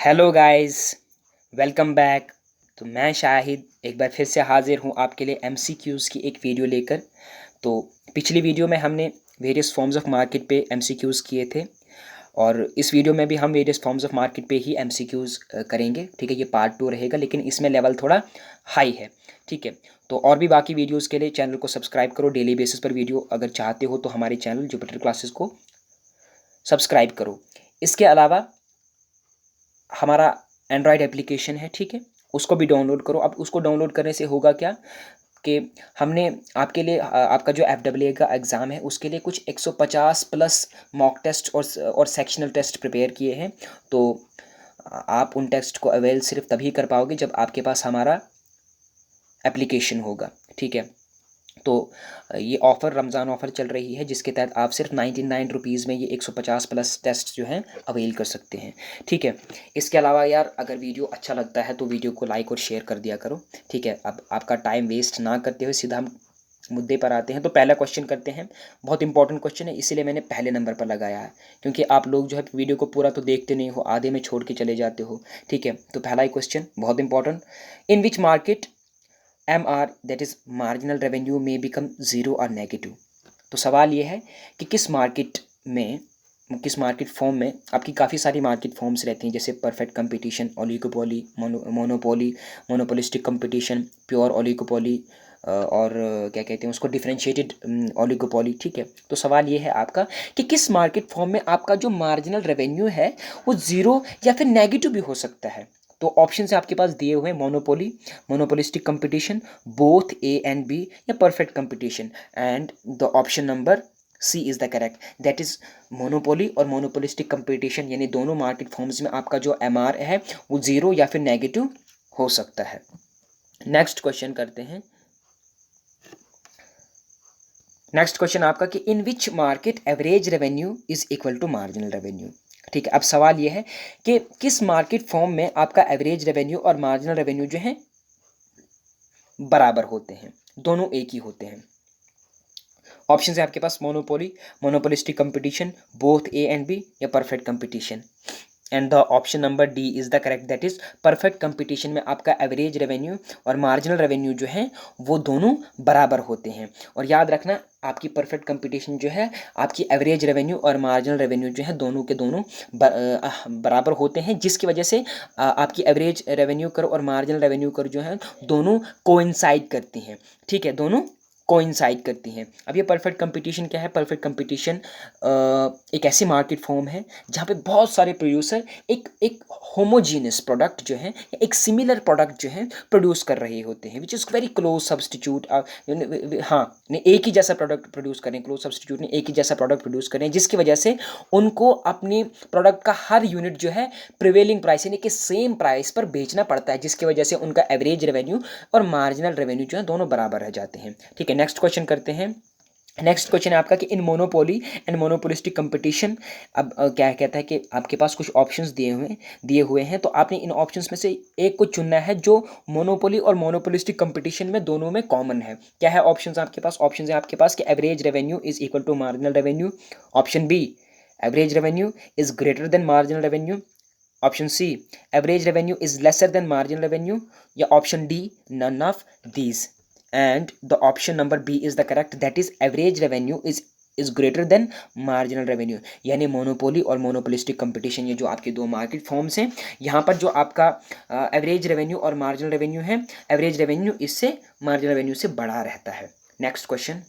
Hello guys, welcome back. तो मैं शाहिद एक बार फिर से हाजिर हूँ आपके लिए एमसीक्यूज़ की एक वीडियो लेकर। तो पिछली वीडियो में हमने वेरियस फॉर्म्स ऑफ मार्केट पे एमसीक्यूज़ किए थे और इस वीडियो में भी हम वेरियस फॉर्म्स ऑफ मार्केट पे ही एमसीक्यूज़ करेंगे। ठीक है, ये पार्ट 2 रहेगा, लेकिन इसमें लेवल थोड़ा हाई है। ठीक है, तो और भी बाकी वीडियोज़ के लिए चैनल को सब्सक्राइब करो। डेली बेसिस पर वीडियो अगर चाहते हो तो हमारे चैनल जुपिटर क्लासेस को सब्सक्राइब करो। इसके अलावा हमारा एंड्रॉयड एप्लीकेशन है, ठीक है, उसको भी डाउनलोड करो। अब उसको डाउनलोड करने से होगा क्या कि हमने आपके लिए आपका जो FAA का एग्ज़ाम है उसके लिए कुछ 150 प्लस मॉक टेस्ट और सेक्शनल टेस्ट प्रिपेयर किए हैं। तो आप उन टेस्ट को अवेल सिर्फ तभी कर पाओगे जब आपके पास हमारा एप्लीकेशन होगा। ठीक है, तो ये ऑफ़र रमज़ान ऑफ़र चल रही है जिसके तहत आप सिर्फ 99 रुपीज़ में ये 150 प्लस टेस्ट जो हैं अवेल कर सकते हैं। ठीक है, इसके अलावा यार अगर वीडियो अच्छा लगता है तो वीडियो को लाइक और शेयर कर दिया करो। ठीक है, अब आपका टाइम वेस्ट ना करते हुए सीधा हम मुद्दे पर आते हैं। तो पहला क्वेश्चन करते हैं, बहुत इंपॉर्टेंट क्वेश्चन है इसीलिए मैंने पहले नंबर पर लगाया है, क्योंकि आप लोग जो है वीडियो को पूरा तो देखते नहीं हो, आधे में छोड़ के चले जाते हो। ठीक है, तो पहला ही क्वेश्चन बहुत important, in which market MR that is marginal revenue में बिकम ज़ीरो और नेगेटिव। तो सवाल ये है कि किस मार्केट फॉर्म में आपकी काफ़ी सारी मार्केट फॉर्म्स रहती हैं, जैसे perfect competition, oligopoly, monopoly, monopolistic competition, pure oligopoly और क्या कहते हैं उसको, डिफरेंशिएटेड ओलिगोपोली। ठीक है, तो सवाल ये है आपका कि किस मार्केट फॉर्म में आपका जो मार्जिनल रेवेन्यू है वो ज़ीरो या फिर नेगेटिव भी हो सकता है। तो ऑप्शन से आपके पास दिए हुए हैं, monopoly, monopolistic competition, both A and B, या perfect competition. And the option number C is the correct, that is monopoly और मोनोपोलिस्टिक कंपटीशन, यानी दोनों मार्केट फॉर्म्स में आपका जो MR है वो ज़ीरो या फिर नेगेटिव हो सकता है। नेक्स्ट क्वेश्चन करते हैं। नेक्स्ट क्वेश्चन आपका कि in which market average revenue is equal to marginal revenue. ठीक है, अब सवाल ये है कि किस मार्केट फॉर्म में आपका एवरेज रेवेन्यू और मार्जिनल रेवेन्यू जो है बराबर होते हैं, दोनों एक ही होते हैं। ऑप्शन है आपके पास monopoly, monopolistic competition, both A and B, या perfect competition. And the option number D is the correct, that is perfect competition में आपका एवरेज रेवेन्यू और मार्जिनल रेवेन्यू जो है वो दोनों बराबर होते हैं। और याद रखना, आपकी परफेक्ट कंपटीशन जो है, आपकी एवरेज रेवेन्यू और मार्जिनल रेवेन्यू जो है दोनों के दोनों बराबर होते हैं, जिसकी वजह से आपकी एवरेज रेवेन्यू कर और मार्जिनल रेवेन्यू कर जो है दोनों कोइंसाइड करती हैं। ठीक है, दोनों कोइंसाइड करती हैं। अब ये परफेक्ट कंपटीशन क्या है? परफेक्ट कंपटीशन एक ऐसी मार्केट फॉर्म है जहाँ पे बहुत सारे प्रोड्यूसर एक एक होमोजीनियस प्रोडक्ट जो है, एक सिमिलर प्रोडक्ट जो है प्रोड्यूस कर रहे होते हैं, which is very close substitute. हाँ, ने एक ही जैसा प्रोडक्ट प्रोड्यूस करें, क्लोज सब्सटीट्यूट ने एक ही जैसा प्रोडक्ट प्रोड्यूस करें, जिसकी वजह से उनको अपनी प्रोडक्ट का हर यूनिट जो है प्रिवेलिंग प्राइस यानी कि सेम प्राइस पर बेचना पड़ता है, जिसकी वजह से उनका एवरेज रेवेन्यू और मार्जिनल रेवेन्यू जो है दोनों बराबर रह जाते हैं। ठीक है, नेक्स्ट क्वेश्चन करते हैं। नेक्स्ट क्वेश्चन है आपका कि इन मोनोपोली एंड मोनोपोलिस्टिक कंपटीशन। अब क्या कहता है कि आपके पास कुछ ऑप्शंस दिए हुए हैं, तो आपने इन ऑप्शंस में से एक को चुनना है जो मोनोपोली और मोनोपोलिस्टिक कंपटीशन में दोनों में कॉमन है। क्या है ऑप्शंस आपके पास? ऑप्शंस है आपके पास कि average revenue is equal to marginal revenue, option B average revenue is greater than marginal revenue, option C average revenue is lesser than marginal revenue, या option D none of these. And the option number B is the correct, that is average revenue is greater than marginal revenue। यानी monopoly और monopolistic competition, ये जो आपके दो market forms हैं, यहाँ पर जो आपका एवरेज रेवेन्यू और मार्जिनल रेवेन्यू है, एवरेज रेवेन्यू इससे मार्जिनल रेवेन्यू से बड़ा रहता है। Next question.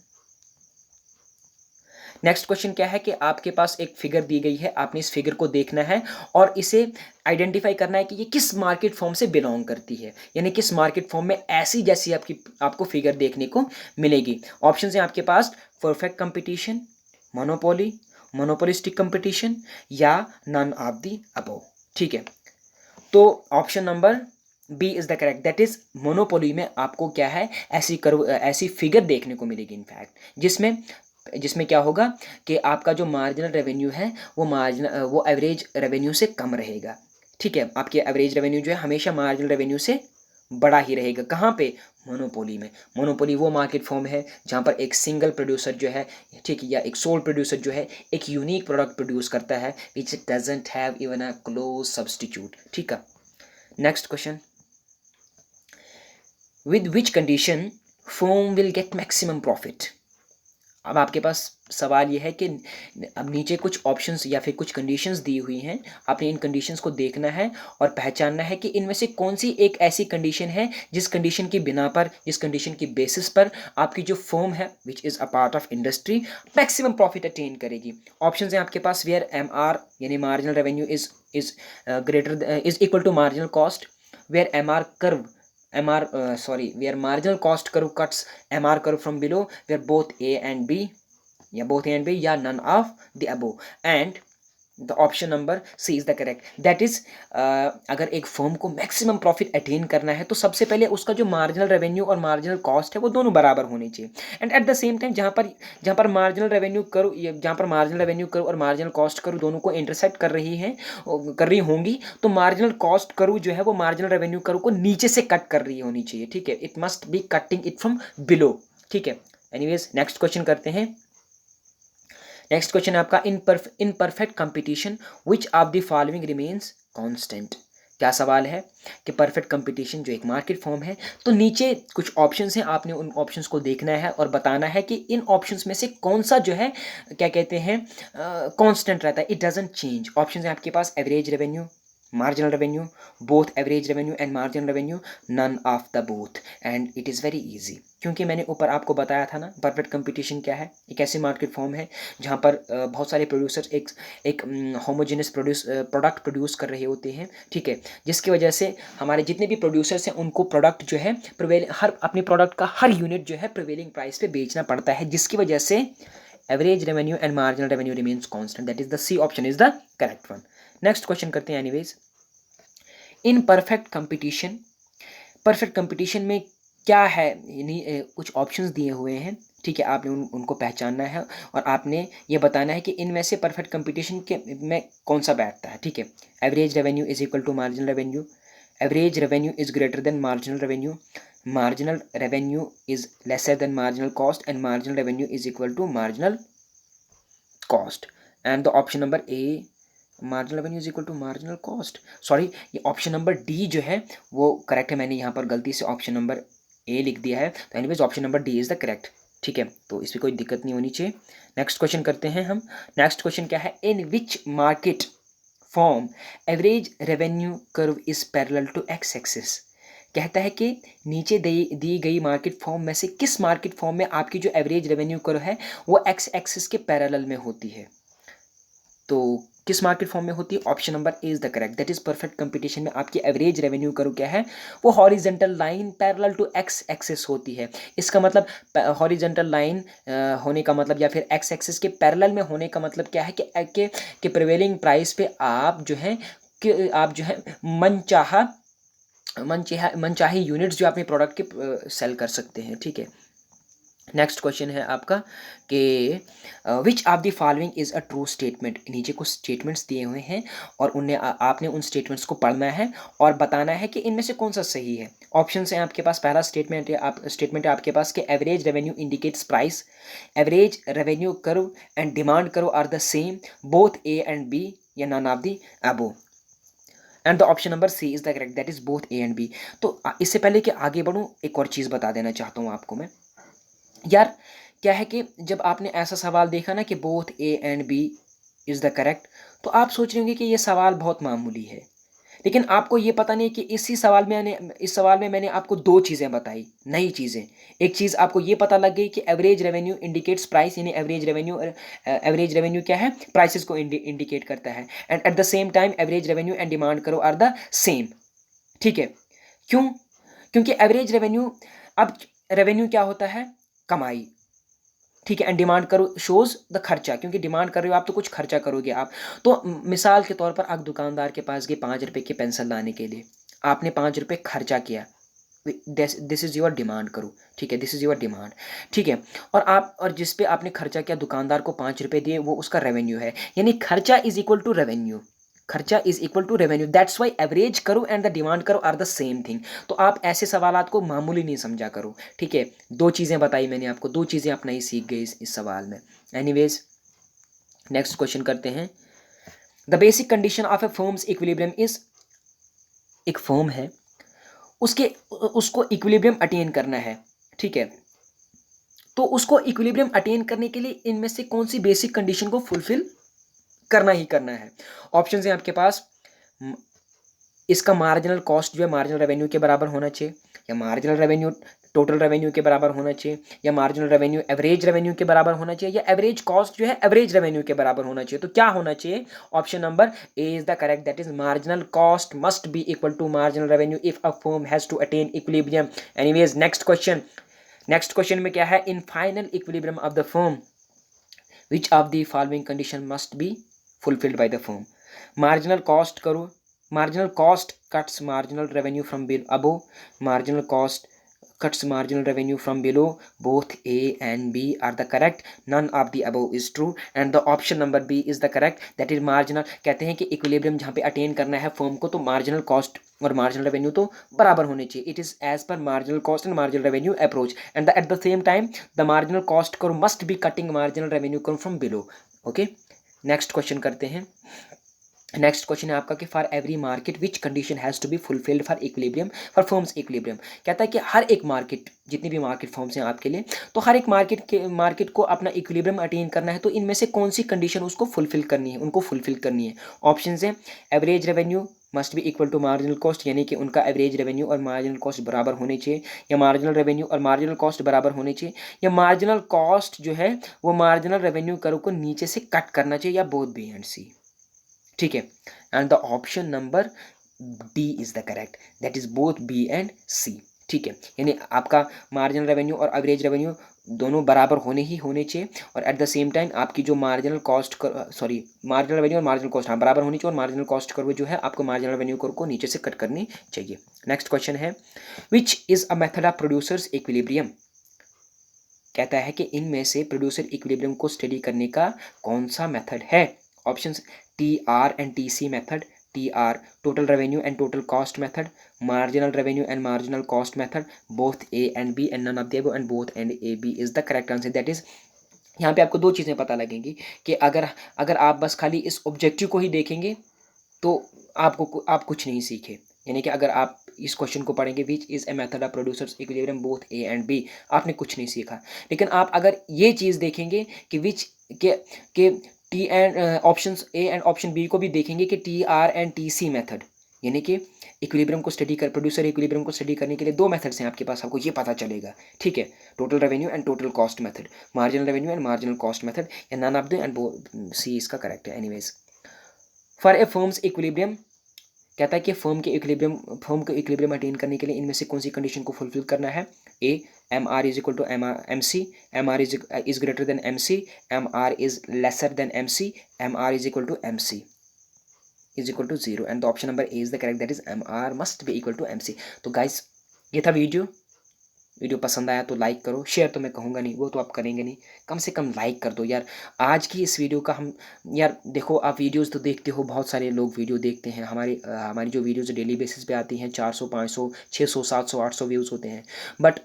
नेक्स्ट क्वेश्चन क्या है कि आपके पास एक फिगर दी गई है, आपने इस फिगर को देखना है और इसे आइडेंटिफाई करना है कि ये किस मार्केट फॉर्म से बिलोंग करती है, यानी किस मार्केट फॉर्म में ऐसी जैसी आपको फिगर देखने को मिलेगी। ऑप्शन है आपके पास perfect competition, monopoly, monopolistic competition, या नन ऑफ द अबव। ठीक है, तो option number B is the correct, that is monopoly में आपको क्या है, ऐसी फिगर देखने को मिलेगी इनफैक्ट, जिसमें जिसमें क्या होगा कि आपका जो मार्जिनल रेवेन्यू है वो एवरेज रेवेन्यू से कम रहेगा। ठीक है, आपकी एवरेज रेवेन्यू जो है हमेशा मार्जिनल रेवेन्यू से बड़ा ही रहेगा। कहाँ पे? मोनोपोली में। मोनोपोली वो मार्केट फॉर्म है जहाँ पर एक सिंगल प्रोड्यूसर जो है, ठीक है, या एक सोल प्रोड्यूसर जो है एक यूनिक प्रोडक्ट प्रोड्यूस करता है which doesn't have even a close substitute. ठीक है, next question, with which condition firm will get maximum profit. अब आपके पास सवाल ये है कि अब नीचे कुछ ऑप्शंस या फिर कुछ कंडीशंस दी हुई हैं, आपने इन कंडीशंस को देखना है और पहचानना है कि इनमें से कौन सी एक ऐसी कंडीशन है जिस कंडीशन की बिना पर, जिस कंडीशन की बेसिस पर आपकी जो फर्म है which is a part of industry maximum profit attain करेगी। ऑप्शन हैं आपके पास, वेयर एम आर यानी marginal revenue is greater is equal to marginal cost, where M R curve where marginal cost curve cuts MR curve from below, where both A and B या none of the above, and the option number C is the correct. That is, अगर एक firm को maximum profit attain करना है तो सबसे पहले उसका जो मार्जिनल रेवेन्यू और मार्जिनल कॉस्ट है वो दोनों बराबर होने चाहिए। And at the same time जहाँ पर मार्जिनल रेवेन्यू करो, जहाँ पर मार्जिनल रेवेन्यू करो और मार्जिनल कॉस्ट करो दोनों को इंटरसेक्ट कर रही होंगी, तो मार्जिनल कॉस्ट करो जो है वो मार्जिनल रेवेन्यू करो को नीचे से कट कर रही होनी चाहिए। ठीक है, it must be cutting it from below. ठीक है, एनीवेज नेक्स्ट क्वेश्चन करते हैं। नेक्स्ट क्वेश्चन है आपका, in perfect competition which of the following remains constant. क्या सवाल है कि परफेक्ट कंपटीशन जो एक मार्केट फॉर्म है, तो नीचे कुछ ऑप्शंस हैं, आपने उन ऑप्शंस को देखना है और बताना है कि इन ऑप्शंस में से कौन सा जो है क्या कहते हैं कांस्टेंट रहता है, इट डजंट चेंज। ऑप्शंस हैं आपके पास, average revenue, marginal revenue, both average revenue and marginal revenue, none of the both, and it is very easy। क्योंकि मैंने ऊपर आपको बताया था ना, परफेक्ट कंपटीशन क्या है, एक ऐसी मार्केट फॉर्म है जहाँ पर बहुत सारे प्रोड्यूसर्स एक होमोजेनस प्रोडक्ट प्रोड्यूस कर रहे होते हैं। ठीक है, जिसकी वजह से हमारे जितने भी प्रोड्यूसर्स हैं उनको प्रोडक्ट जो है अपने प्रोडक्ट का हर यूनिट जो है प्रिवेलिंग प्राइस पे बेचना पड़ता है, जिसकी वजह से average revenue and marginal revenue remains constant. That is the C option is the correct one. Next question करते हैं। एनीवेज, इन परफेक्ट कंपटीशन में क्या है, यानी कुछ ऑप्शंस दिए हुए हैं। ठीक है, आपने उनको पहचानना है और आपने ये बताना है कि इनमें से परफेक्ट कंपटीशन के में कौन सा बैठता है। ठीक है, average revenue is equal to marginal revenue, average revenue is greater than marginal revenue, marginal revenue is lesser than marginal cost, and marginal revenue is equal to marginal cost, and the option number A, marginal revenue is equal to marginal cost, sorry ये option number D जो है वो correct है, मैंने यहाँ पर गलती से ऑप्शन नंबर ए लिख दिया है, तो anyways option number D is the correct. ठीक है, तो इसमें कोई दिक्कत नहीं होनी चाहिए। नेक्स्ट क्वेश्चन करते हैं हम। नेक्स्ट क्वेश्चन क्या है, in which market form average revenue curve is parallel to X axis. कहता है कि नीचे दी गई मार्केट फॉर्म में से किस मार्केट फॉर्म में आपकी जो एवरेज रेवेन्यू कर्व है वो एक्स एक्सिस के पैरेलल में होती है। तो किस मार्केट फॉर्म में होती है? Option number A is the correct. That is perfect competition में आपकी एवरेज रेवेन्यू कर्व क्या है, वो horizontal line parallel to X axis होती है। इसका मतलब हॉरिजेंटल लाइन होने का मतलब या फिर एक्स एक्सिस के पैरेलल में होने का मतलब क्या है कि प्रिवेलिंग प्राइस पे आप जो है मनचाहे यूनिट्स जो अपने प्रोडक्ट के सेल कर सकते हैं। ठीक है, नेक्स्ट क्वेश्चन है आपका कि विच of the following is a true statement. नीचे कुछ स्टेटमेंट्स दिए हुए हैं और आपने उन स्टेटमेंट्स को पढ़ना है और बताना है कि इनमें से कौन सा सही है। ऑप्शन हैं आपके पास, पहला स्टेटमेंट है आपके पास कि average revenue indicates price, average revenue curve and demand curve are the same, both A and B, या none of the above, and the option number C is the correct. That is both A and B. तो इससे पहले कि आगे बढ़ूँ एक और चीज़ बता देना चाहता हूँ आपको मैं। यार क्या है कि जब आपने ऐसा सवाल देखा ना कि both A and B is the correct, तो आप सोच रहे होंगे कि ये सवाल बहुत मामूली है, लेकिन आपको ये पता नहीं कि इस सवाल में मैंने आपको दो चीज़ें बताई, नई चीज़ें। एक चीज़ आपको ये पता लग गई कि एवरेज रेवेन्यू इंडिकेट्स प्राइस, यानी एवरेज रेवेन्यू क्या है, प्राइसेस को इंडिकेट करता है, and at the same time average revenue and demand curve are the same. ठीक है, क्यों? क्योंकि एवरेज रेवेन्यू, अब रेवेन्यू क्या होता है, कमाई। ठीक है, एंड डिमांड करो शोज द खर्चा, क्योंकि डिमांड कर रहे हो आप तो कुछ खर्चा करोगे आप। तो मिसाल के तौर पर आप दुकानदार के पास गए 5 रुपए की पेंसिल लाने के लिए, आपने 5 रुपए खर्चा किया, दिस इज योर डिमांड करो। ठीक है, दिस इज योर डिमांड। ठीक है, और जिस पे आपने खर्चा किया दुकानदार को 5 रुपए दिए, वो उसका रेवेन्यू है, यानी खर्चा इज इक्वल टू रेवेन्यू। खर्चा is equal to revenue, that's why average curve and the demand curve are the same thing. तो आप ऐसे सवालात को मामूली नहीं समझा करो, ठीक है। दो चीज़ें बताई मैंने आपको, दो चीज़ें आप नहीं सीख गए इस सवाल में। एनीवेज नेक्स्ट क्वेश्चन करते हैं। The basic condition of A firms equilibrium is, एक फर्म है उसको इक्विलिब्रियम अटेन करना है, ठीक है। तो उसको इक्विलिब्रियम अटेन करने के लिए इनमें से कौन सी बेसिक कंडीशन को फुलफिल करना ही करना है। ऑप्शन है आपके पास, इसका मार्जिनल कॉस्ट जो है मार्जिनल रेवेन्यू के बराबर होना चाहिए, या मार्जिनल रेवेन्यू टोटल रेवेन्यू के बराबर होना चाहिए, या मार्जिनल रेवेन्यू एवरेज रेवेन्यू के बराबर होना चाहिए, या एवरेज कॉस्ट जो है एवरेज रेवेन्यू के बराबर होना चाहिए। तो क्या होना चाहिए? Option number A is the correct, that is marginal cost must be equal to marginal revenue if a firm has to attain equilibrium. Anyways next question में क्या है? In final equilibrium of the firm which of the following condition must be fulfilled by the firm. Marginal cost curve, marginal cost cuts marginal revenue from above, marginal cost cuts marginal revenue from below, both A and B are the correct, none of the above is true and the option number B is the correct, that is marginal। कहते हैं कि equilibrium जहाँ पे attain करना है firm को तो marginal cost और मार्जिनल रेवेन्यू तो बराबर होने चाहिए। It is as per marginal cost and marginal revenue approach and at the same time the marginal cost curve must be cutting marginal revenue curve from below. Okay, next question करते हैं। Next question है आपका कि for every market which condition has to be fulfilled for equilibrium for firms equilibrium. कहता है कि हर एक market, जितनी भी मार्केट फर्म्स हैं आपके लिए, तो हर एक मार्केट को अपना इक्विलिब्रियम अटेन करना है, तो इनमें से कौन सी कंडीशन उसको फुलफिल करनी है, उनको फुलफिल करनी है। ऑप्शन है average revenue must be equal to marginal cost, यानी कि उनका एवरेज रेवेन्यू और मार्जिनल कॉस्ट बराबर होने चाहिए, या मार्जिनल रेवेन्यू और मार्जिनल कॉस्ट बराबर होने चाहिए, या मार्जिनल कॉस्ट जो है वो मार्जिनल रेवेन्यू कर्व को नीचे से कट करना चाहिए, या बोथ बी एंड सी। ठीक है, and the option number D is the correct, that is both B and C. ठीक है, यानी आपका मार्जिनल रेवेन्यू और एवरेज रेवेन्यू दोनों बराबर होने ही होने चाहिए, और एट द सेम टाइम आपकी जो मार्जिनल कॉस्ट मार्जिनल रेवेन्यू और मार्जिनल कॉस्ट हाँ बराबर होनी चाहिए, और मार्जिनल कॉस्ट कर्व जो है आपको मार्जिनल रेवेन्यू कर्व को नीचे से कट करनी चाहिए। नेक्स्ट क्वेश्चन है which is a method of producers equilibrium. कहता है कि इनमें से प्रोड्यूसर इक्विलिब्रियम को स्टडी करने का कौन सा मेथड है। Options TR and TC method, TR total revenue and total cost method, marginal revenue and marginal cost method, both A and B and none of the above and both and A B is the correct answer। that is यहाँ पे आपको दो चीज़ें पता लगेंगी कि अगर आप बस खाली इस ऑब्जेक्टिव को ही देखेंगे तो आप कुछ नहीं सीखे, यानी कि अगर आप इस क्वेश्चन को पढ़ेंगे which is a method of producers equilibrium both A and B, आपने कुछ नहीं सीखा। लेकिन आप अगर ये चीज़ देखेंगे कि विच के टी and option A and option B को भी देखेंगे कि TR एंड TC मेथड, यानी कि इक्विलिब्रियम को स्टडी कर प्रोड्यूसर इक्विलिब्रियम को स्टडी करने के लिए दो मेथड्स हैं आपके पास, आपको ये पता चलेगा। ठीक है, total revenue and total cost method, marginal revenue and marginal cost method, या नन ऑफ द एंड सी इसका करेक्ट है। Anyways for a firms equilibrium, कहता है कि फर्म को इक्विलिब्रियम अटेन करने के लिए इनमें से कौन सी कंडीशन को फुलफिल करना है। A MR is equal to MC, MR is greater than MC, MR is lesser than MC, MR is equal to MC is equal to 0 and the option number A is the correct, that is MR must be equal to MC। तो guys ये था video पसंद आया तो like करो, share तो मैं कहूँगा नहीं, वो तो आप करेंगे नहीं, कम से कम लाइक कर दो यार। आज की इस वीडियो का हम यार देखो, आप वीडियोस तो देखते हो, बहुत सारे लोग वीडियो देखते हैं, हमारी जो वीडियोस डेली बेसिस पे आती हैं 400 500 600 700 800 व्यूज़ होते हैं, बट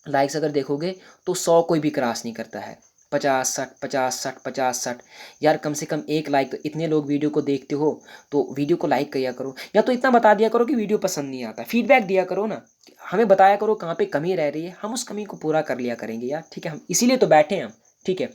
लाइक्स अगर देखोगे तो 100 कोई भी क्रॉस नहीं करता है, 50 60 50 60 50 60 यार कम से कम एक लाइक। तो इतने लोग वीडियो को देखते हो तो वीडियो को लाइक किया करो, या तो इतना बता दिया करो कि वीडियो पसंद नहीं आता, फीडबैक दिया करो ना, हमें बताया करो कहाँ पे कमी रह रही है, हम उस कमी को पूरा कर लिया करेंगे यार। ठीक है, हम इसीलिए तो बैठे हैं हम। ठीक है,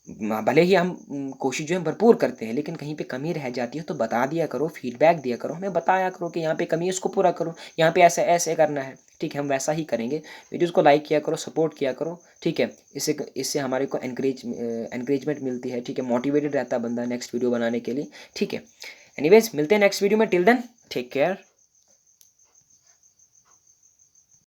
भले ही हम कोशिश जो है भरपूर करते हैं, लेकिन कहीं पे कमी रह जाती है तो बता दिया करो, फीडबैक दिया करो, हमें बताया करो कि यहाँ पे कमी है इसको पूरा करो, यहाँ पे ऐसे ऐसे करना है। ठीक है, हम वैसा ही करेंगे। वीडियोस को लाइक किया करो, सपोर्ट किया करो। ठीक है, इससे हमारे को एनकरेजमेंट मिलती है। ठीक है, मोटिवेटेड रहता है बंदा नेक्स्ट वीडियो बनाने के लिए। ठीक है, एनीवेज मिलते हैं नेक्स्ट वीडियो में, टिल देन टेक केयर।